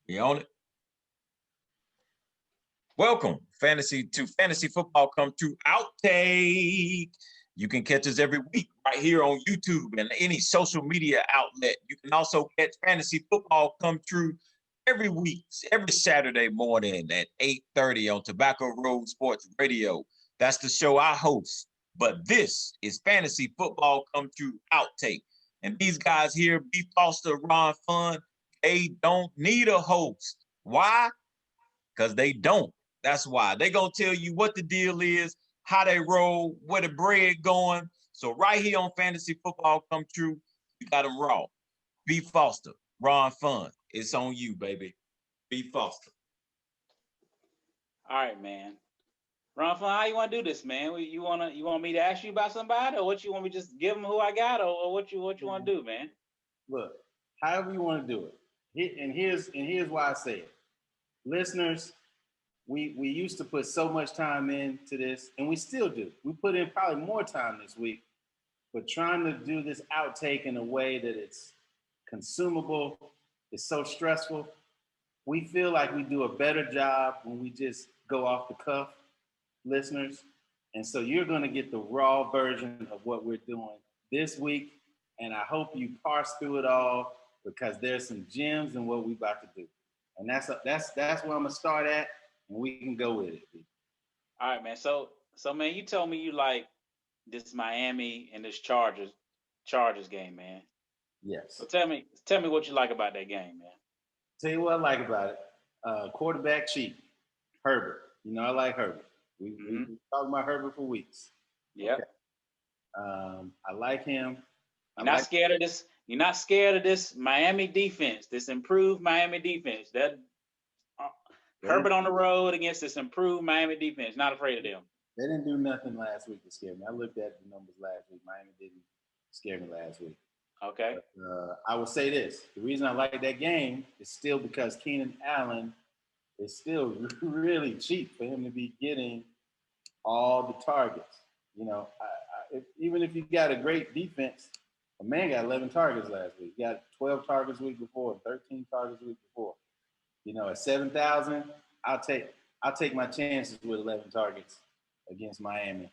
You own it. Welcome, Fantasy Football Come True Outtake. You can catch us every week right here on YouTube and any social media outlet. You can also catch Fantasy Football Come True every week, every Saturday morning at 8:30 on Tobacco Road Sports Radio. That's the show I host. But this is Fantasy Football Come True Outtake. And these guys here, B. Foster, Ron Fun, they don't need a host. Why? Because they don't. That's why. They're going to tell you what the deal is, how they roll, where the bread going. So right here on Fantasy Football Come True, you got them raw. B. Foster, Ron Fun. It's on you, baby. B. Foster. All right, man. Ron Fun, how you want to do this, man? You want me to ask you about somebody, or what you want me to just give them who I got, or what you want to do, man? Look, however you want to do it. And here's why I say it. Listeners, we used to put so much time into this, and we still do. We put in probably more time this week, but trying to do this outtake in a way that it's consumable, it's so stressful. We feel like we do a better job when we just go off the cuff, listeners. And so you're going to get the raw version of what we're doing this week, and I hope you parse through it all because there's some gems in what we're about to do. And that's where I'm gonna start at, and we can go with it. All right, man. So man, you told me you like this Miami and this Chargers game, man. Yes. So tell me what you like about that game, man. Tell you what I like about it. Quarterback cheap, Herbert. You know I like Herbert. We've been talking about Herbert for weeks. Yep. Okay. I like him. You're not scared of this. You're not scared of this Miami defense, this improved Miami defense. That Herbert on the road against this improved Miami defense. Not afraid of them. They didn't do nothing last week to scare me. I looked at the numbers last week. Miami didn't scare me last week. Okay. But, I will say this. The reason I like that game is still because Keenan Allen is still really cheap for him to be getting all the targets. You know, even if you got a great defense, a man got 11 targets last week. He got 12 targets the week before, 13 targets the week before. You know, at 7,000, I'll take my chances with 11 targets against Miami,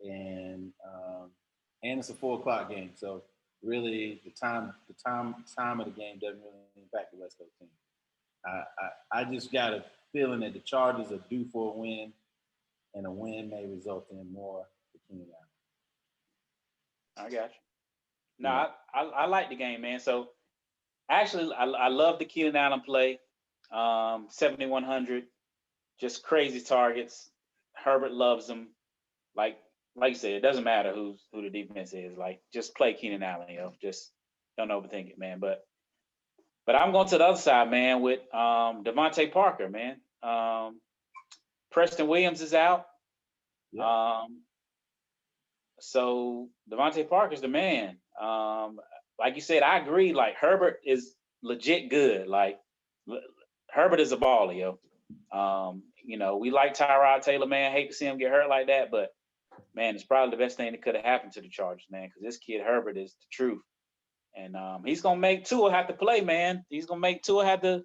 and it's a 4:00 game, so really the time of the game doesn't really impact the West Coast team. I just got a feeling that the Chargers are due for a win, and a win may result in more for Keenan I Allen. got you. No, I like the game, man. So actually, I love the Keenan Allen play. 7,100, just crazy targets. Herbert loves them. Like you said, it doesn't matter who the defense is. Like, just play Keenan Allen, yo. Just don't overthink it, man. But I'm going to the other side, man, with Devontae Parker, man. Preston Williams is out. Yeah. So Devontae Parker's the man. Like you said, I agree. Like, Herbert is legit good. Like, Herbert is a baller, yo. You know, we like Tyrod Taylor, man. Hate to see him get hurt like that, but man, it's probably the best thing that could have happened to the Chargers, man, because this kid Herbert is the truth. And he's gonna make Tua have to play, man. He's gonna make Tua have to,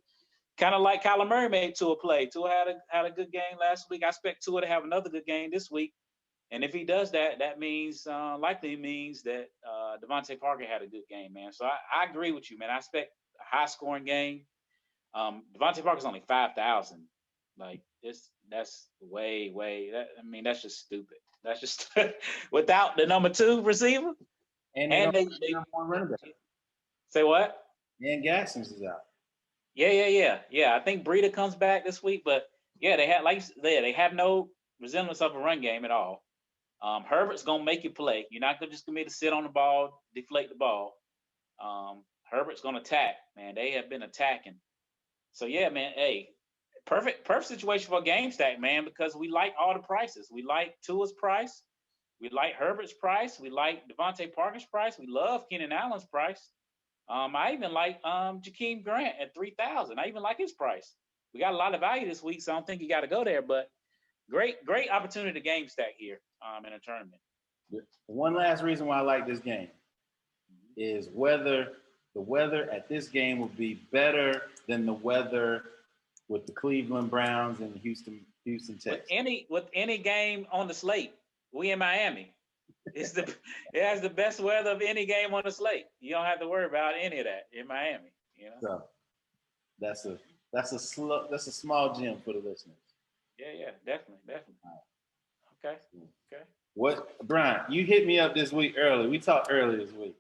kind of like Kyler Murray made Tua play. Tua had a good game last week. I expect Tua to have another good game this week. And if he does that, that means likely means that Devontae Parker had a good game, man. So I agree with you, man. I expect a high scoring game. Devontae Parker's only 5,000. Like, that's way. That's just stupid. That's just without the number 2 receiver. And they one running back. Say what? And Gadsden's is out. Yeah. I think Breida comes back this week, but yeah, they have no resemblance of a run game at all. Herbert's gonna make you play. You're not just gonna be to sit on the ball, deflate the ball. Herbert's gonna attack, man. They have been attacking. So yeah, man. Hey, perfect situation for a game stack, man, because we like all the prices. We like Tua's price. We like Herbert's price. We like Devontae Parker's price. We love Keenan Allen's price. I even like Jakeem Grant at 3,000. I even like his price. We got a lot of value this week, so I don't think you got to go there. But great opportunity to game stack here in a tournament. One last reason why I like this game is whether the weather at this game will be better than the weather with the Cleveland Browns and Houston Texans. With any game on the slate, we in Miami. It has the best weather of any game on the slate. You don't have to worry about any of that in Miami. You know. So that's a small gem for the listeners. Yeah, definitely. Okay. What, Brian? You hit me up this week early. We talked early this week.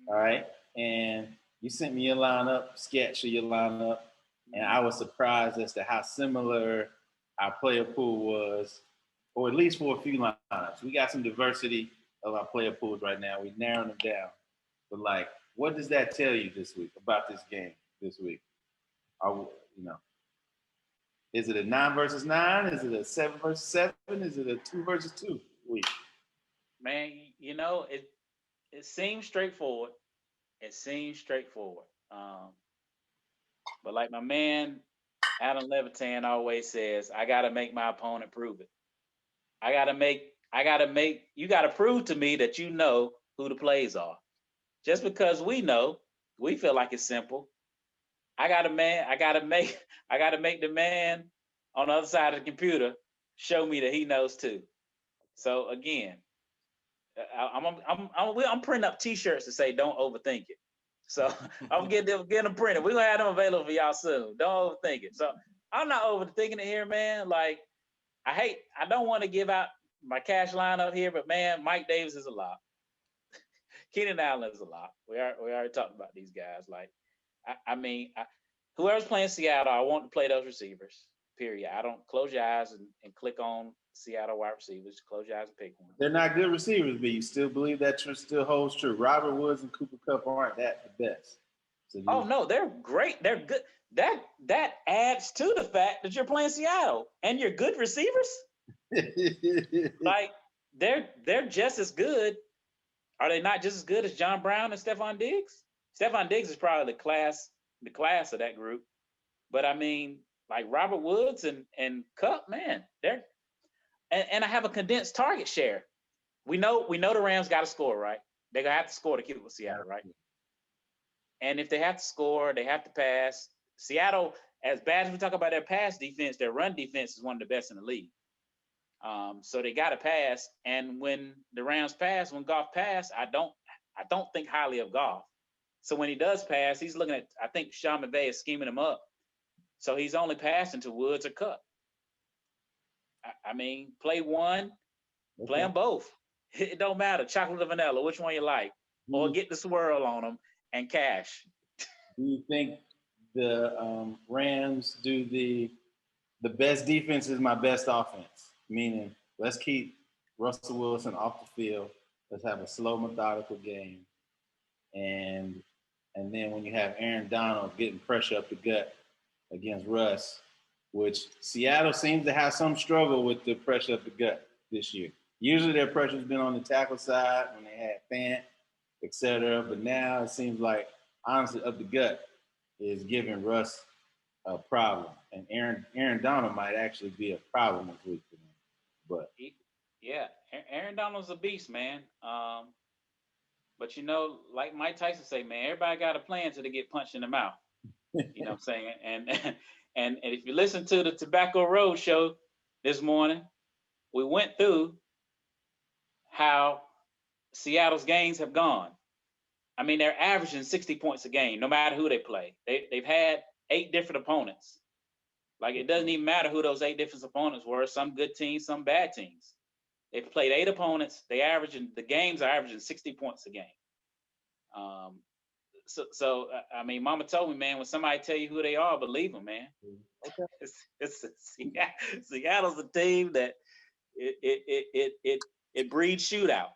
All right, and you sent me your lineup, sketch of your lineup, and I was surprised as to how similar our player pool was, or at least for a few lineups. We got some diversity of our player pools right now. We narrowed them down. But like, what does that tell you this week about this game this week? Is it a 9 versus 9? Is it a 7 versus 7? Is it a 2 versus 2 week? Man, it seems straightforward. But like my man Adam Levitan always says, I gotta make my opponent prove it. You gotta prove to me that you know who the plays are. Just because we know, we feel like it's simple. I gotta make the man on the other side of the computer show me that he knows too. So again, I'm printing up T-shirts to say "Don't overthink it." So I'm getting them printed. We're gonna have them available for y'all soon. Don't overthink it. So I'm not overthinking it here, man. Like I don't want to give out my cash lineup here, but man, Mike Davis is a lot. Keenan Allen is a lot. We already talked about these guys. Like whoever's playing Seattle, I want to play those receivers. Period. I don't close your eyes and click on Seattle wide receivers. Close your eyes and pick one. They're not good receivers, but you still believe that still holds true. Robert Woods and Cooper Kupp aren't the best. So no, they're great. They're good. That adds to the fact that you're playing Seattle and you're good receivers. Like they're just as good. Are they not just as good as John Brown and Stephon Diggs? Stephon Diggs is probably the class of that group. But I mean, like Robert Woods and Kupp, man, and I have a condensed target share. We know the Rams got to score, right? They're gonna have to score to keep it with Seattle, right? And if they have to score, they have to pass. Seattle, as bad as we talk about their pass defense, their run defense is one of the best in the league. So they got to pass. And when the Rams pass, when Goff pass, I don't think highly of Goff. So when he does pass, he's looking at, I think Sean McVay is scheming him up. So he's only passing to Woods or Kupp. I mean, play one, play them both. It don't matter, chocolate or vanilla, which one you like. Or get the swirl on them and cash. Do you think the Rams do the best defense is my best offense? Meaning, let's keep Russell Wilson off the field. Let's have a slow, methodical game. And then when you have Aaron Donald getting pressure up the gut against Russ, which Seattle seems to have some struggle with the pressure up the gut this year. Usually their pressure's been on the tackle side when they had Fant, et cetera. But now it seems like, honestly, up the gut is giving Russ a problem. And Aaron Donald might actually be a problem this week for them. But yeah, Aaron Donald's a beast, man. But like Mike Tyson say, man, everybody got a plan till they get punched in the mouth. You know what I'm saying? And if you listen to the Tobacco Road show this morning, we went through how Seattle's games have gone. I mean, they're averaging 60 points a game, no matter who they play. They've had 8 different opponents. Like, it doesn't even matter who those 8 different opponents were. Some good teams, some bad teams. They've played 8 opponents. The games are averaging 60 points a game. So I mean, Mama told me, man, when somebody tell you who they are, believe them, man. Okay. Seattle's a team that it breeds shootout.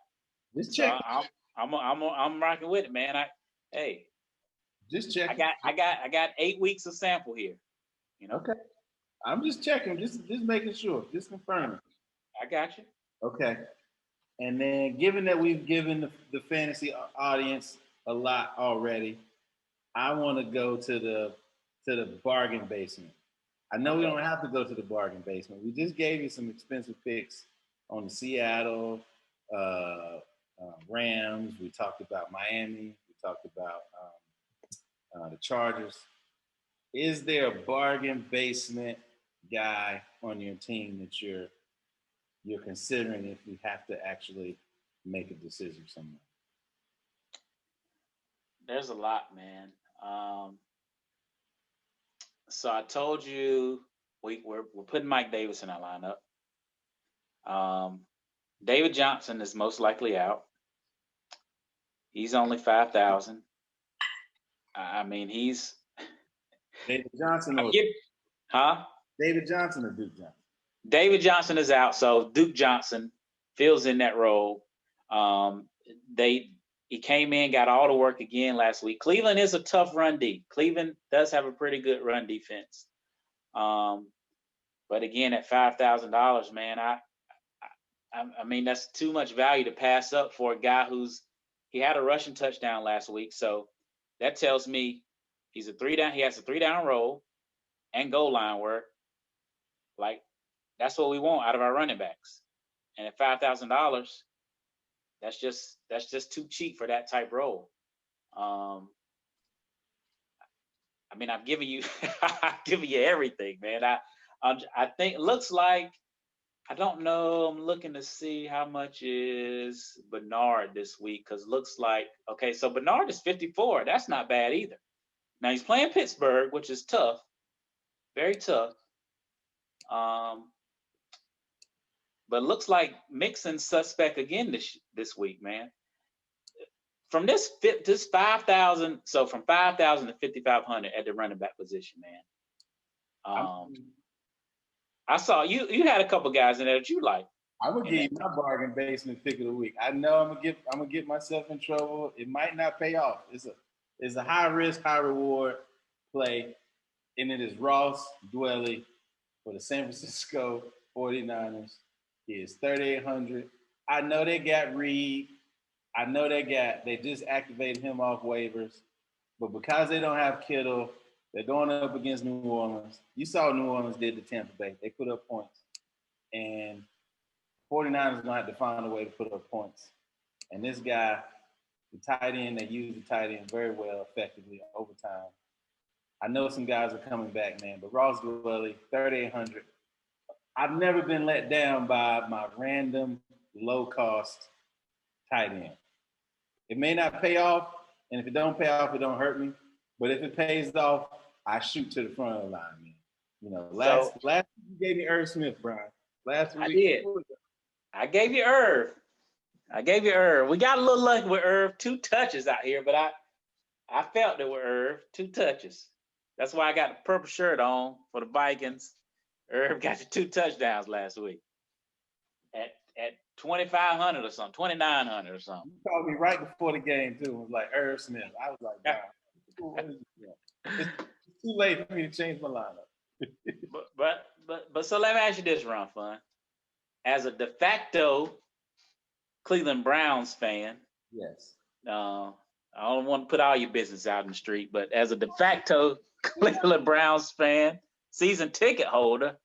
Just check. So I'm rocking with it, man. Just check. I got 8 weeks of sample here. Okay. I'm just checking, just making sure, just confirming. I got you. Okay. And then, given that we've given the fantasy audience a lot already, I want to go to the bargain basement. I know we don't have to go to the bargain basement. We just gave you some expensive picks on the Seattle, Rams. We talked about Miami. We talked about the Chargers. Is there a bargain basement guy on your team that you're considering if you have to actually make a decision somewhere? There's a lot, man. So I told you we're putting Mike Davis in our lineup. David Johnson is most likely out. He's only 5,000. I mean, he's David Johnson or David Johnson or Duke Johnson? David Johnson is out, so Duke Johnson fills in that role. He came in, got all the work again last week. Cleveland is a tough run D. Cleveland does have a pretty good run defense. But again, at $5,000, man, I mean, that's too much value to pass up for a guy he had a rushing touchdown last week. So that tells me he has a 3-down role and goal line work. Like, that's what we want out of our running backs. And at $5,000, that's just too cheap for that type role. I mean, I've given you everything, man. I think it looks like, I don't know. I'm looking to see how much is Bernard this week, because looks like, okay, so Bernard is 54. That's not bad either. Now he's playing Pittsburgh, which is tough, very tough. But looks like Mixon's suspect again this week, man. From this 5,000, so from 5,000 to 5,500 at the running back position, man. I saw you had a couple guys in there that you like. I'm gonna give you my bargain basement pick of the week. I know I'm gonna get myself in trouble. It might not pay off. It's a high risk, high reward play, and it is Ross Dwelly for the San Francisco 49ers. He is 3,800. I know they got Reed. I know they just activated him off waivers, but because they don't have Kittle, they're going up against New Orleans. You saw what New Orleans did to Tampa Bay. They put up points. And 49ers going to have to find a way to put up points. And this guy, the tight end, they use the tight end very well, effectively, over time. I know some guys are coming back, man, but Ross Dwelly, 3,800. I've never been let down by my random, low-cost tight end. It may not pay off, and if it don't pay off, it don't hurt me. But if it pays off, I shoot to the front of the line, man. You know, last week you gave me Irv Smith, Brian. Last week I did. I gave you Irv. We got a little lucky with Irv, 2 touches out here, but I felt it with Irv, 2 touches. That's why I got the purple shirt on for the Vikings. Irv got you 2 touchdowns last week at 2,500 or something, 2,900 or something. You called me right before the game too. It was like Irv Smith. I was like, wow. It's too late for me to change my lineup. but so let me ask you this, Ron Fun. As a de facto Cleveland Browns fan, yes. I don't want to put all your business out in the street, but as a de facto Cleveland Browns fan, season ticket holder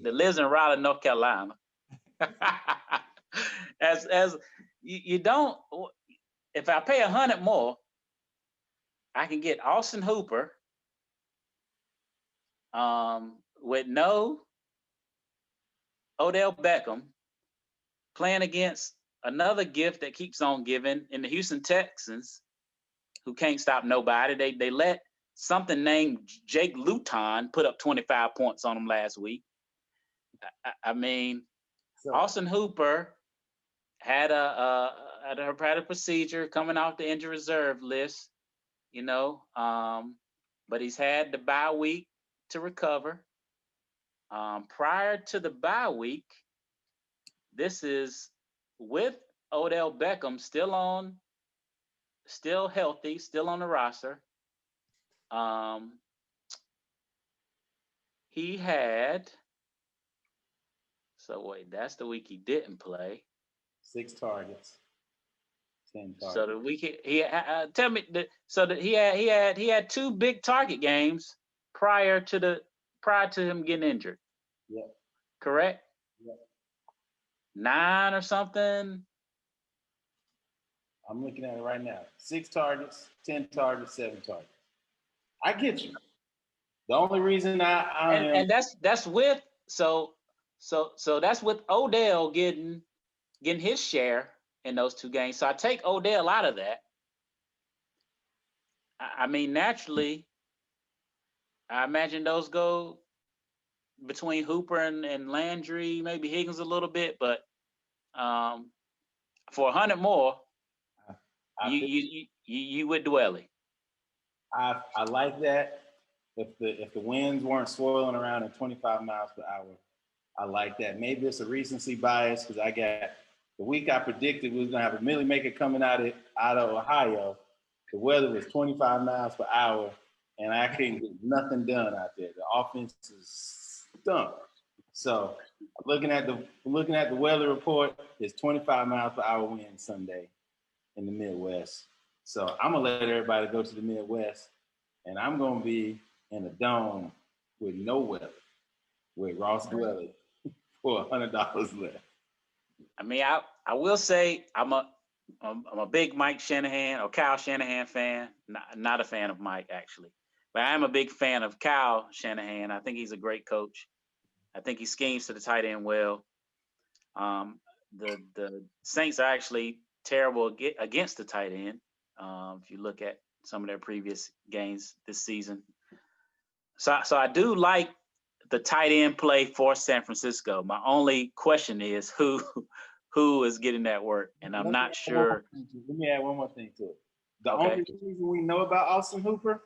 that lives in Raleigh, North Carolina, as you don't, if I pay 100 more, I can get Austin Hooper with no Odell Beckham playing against another gift that keeps on giving in the Houston Texans, who can't stop nobody. They let something named Jake Luton put up 25 points on them last week. I mean, so, Austin Hooper had a procedure coming off the injury reserve list, you know, but he's had the bye week to recover. Prior to the bye week, this is with Odell Beckham still healthy, still on the roster. He had, so wait, that's the week he didn't play. 6 targets. 10 targets. So the week he tell me he had 2 big target games prior to him getting injured. Yeah. Correct? Yeah. 9 or something, I'm looking at it right now. 6 targets, 10 targets, 7 targets. I get you. The only reason I am, and that's with so that's with Odell getting his share in those 2 games. So I take Odell out of that. I mean, naturally, I imagine those go between Hooper and Landry, maybe Higgins a little bit, but for 100 more, you with Dwelly. I like that. If the winds weren't swirling around at 25 miles per hour, I like that. Maybe it's a recency bias because I got the week I predicted we was gonna have a Millie Maker coming out of Ohio. The weather was 25 miles per hour, and I couldn't get nothing done out there. The offense is stunk. So looking at the weather report, it's 25 miles per hour wind Sunday in the Midwest. So I'm gonna let everybody go to the Midwest, and I'm gonna be in a dome with no weather with Ross Dwelly for $100 less. I mean, I will say I'm a big Mike Shanahan or Kyle Shanahan fan. Not a fan of Mike actually, but I am a big fan of Kyle Shanahan. I think he's a great coach. I think he schemes to the tight end well. The Saints are actually terrible against the tight end. If you look at some of their previous games this season, so I do like the tight end play for San Francisco. My only question is who is getting that work, and I'm not sure. Let me add one more thing to it. The only reason we know about Austin Hooper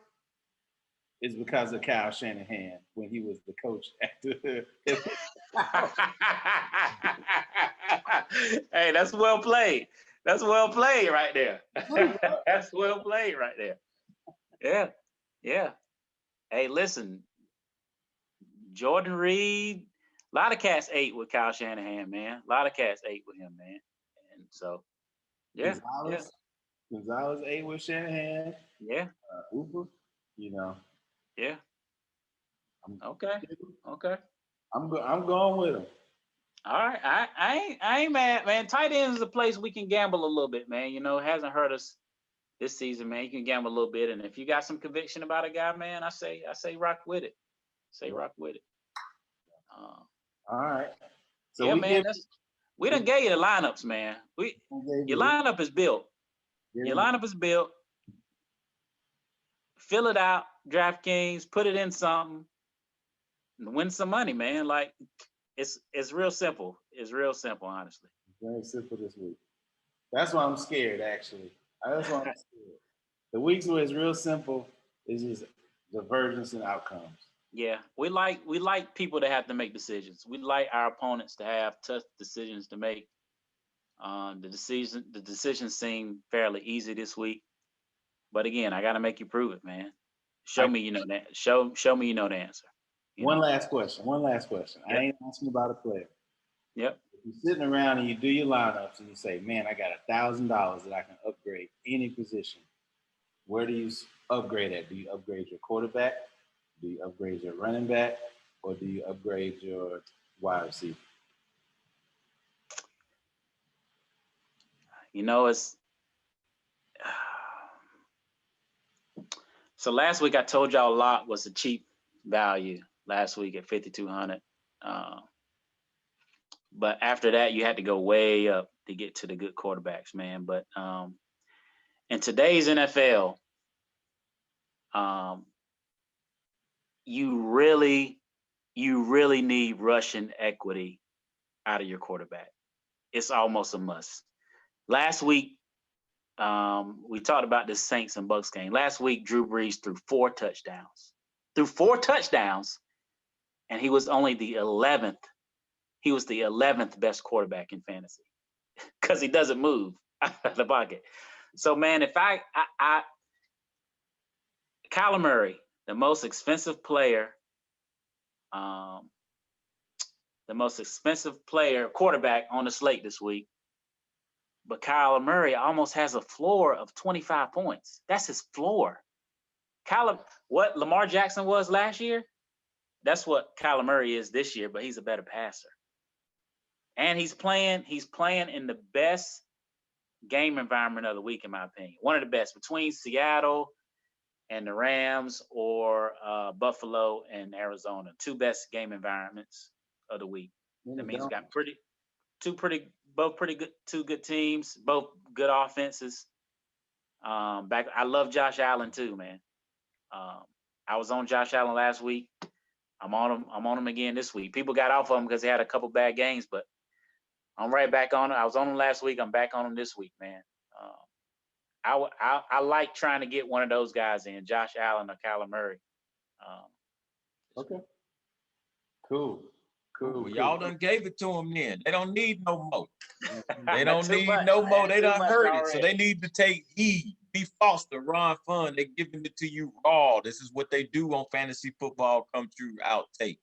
is because of Kyle Shanahan when he was the coach after. Hey, that's well played. That's well played right there. That's well played right there. Yeah. Hey, listen, Jordan Reed, a lot of cats ate with Kyle Shanahan, man. A lot of cats ate with him, man. And so, yeah. Gonzalez ate with Shanahan. Yeah. Hooper, you know. Yeah. Okay. I'm going with him. All right. I ain't mad, man. Tight end is a place we can gamble a little bit, man. You know, it hasn't hurt us this season, man. You can gamble a little bit. And if you got some conviction about a guy, man, I say rock with it. Rock with it. All right. So yeah, man. We done gave you the lineups, man. Your lineup is built. Your lineup is built. Fill it out, DraftKings, put it in something, and win some money, man. Like it's real simple. It's real simple, honestly. Very simple this week. That's why I'm scared, actually. That's why I'm scared. The weeks where it's real simple is just divergence in outcomes. Yeah, we like people to have to make decisions. We like our opponents to have tough decisions to make. The decisions seem fairly easy this week, but again, I got to make you prove it, man. Show me you know that. Show me you know the answer. One last question. Yep. I ain't asking about a player. Yep. If you're sitting around and you do your lineups and you say, "Man, I got $1,000 that I can upgrade any position," where do you upgrade at? Do you upgrade your quarterback? Do you upgrade your running back? Or do you upgrade your wide receiver? You know, it's so last week I told y'all a lot was a cheap value last week at 5,200. But after that, you had to go way up to get to the good quarterbacks, man. But in today's NFL, you really need rushing equity out of your quarterback. It's almost a must. Last week, we talked about this Saints and Bucks game. Last week, Drew Brees threw 4 touchdowns. And he was only the 11th. He was the 11th best quarterback in fantasy because he doesn't move out of the pocket. So, man, if I Kyler Murray, the most expensive player, quarterback on the slate this week. But Kyler Murray almost has a floor of 25 points. That's his floor. What Lamar Jackson was last year, that's what Kyler Murray is this year, but he's a better passer. And he's playing in the best game environment of the week, in my opinion. One of the best between Seattle and the Rams, or Buffalo and Arizona. Two best game environments of the week. That means we got two good teams, both good offenses. I love Josh Allen too, man. I was on Josh Allen last week. I'm on him again this week. People got off of him because he had a couple bad games, but I'm right back on him. I was on him last week. I'm back on him this week, man. I like trying to get one of those guys in, Josh Allen or Kyler Murray. Okay. Cool. Well, y'all done gave it to them then. They don't need no more. They Too don't need much, no man. more. They Too done much heard it. So already. they need to take heed. Be Foster, Ron Fun. They're giving it to you raw. This is what they do on Fantasy Football Come True Outtake.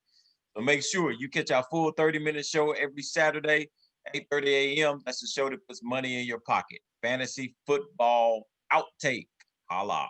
So make sure you catch our full 30-minute show every Saturday, 8:30 a.m. That's the show that puts money in your pocket. Fantasy Football Outtake. Holla.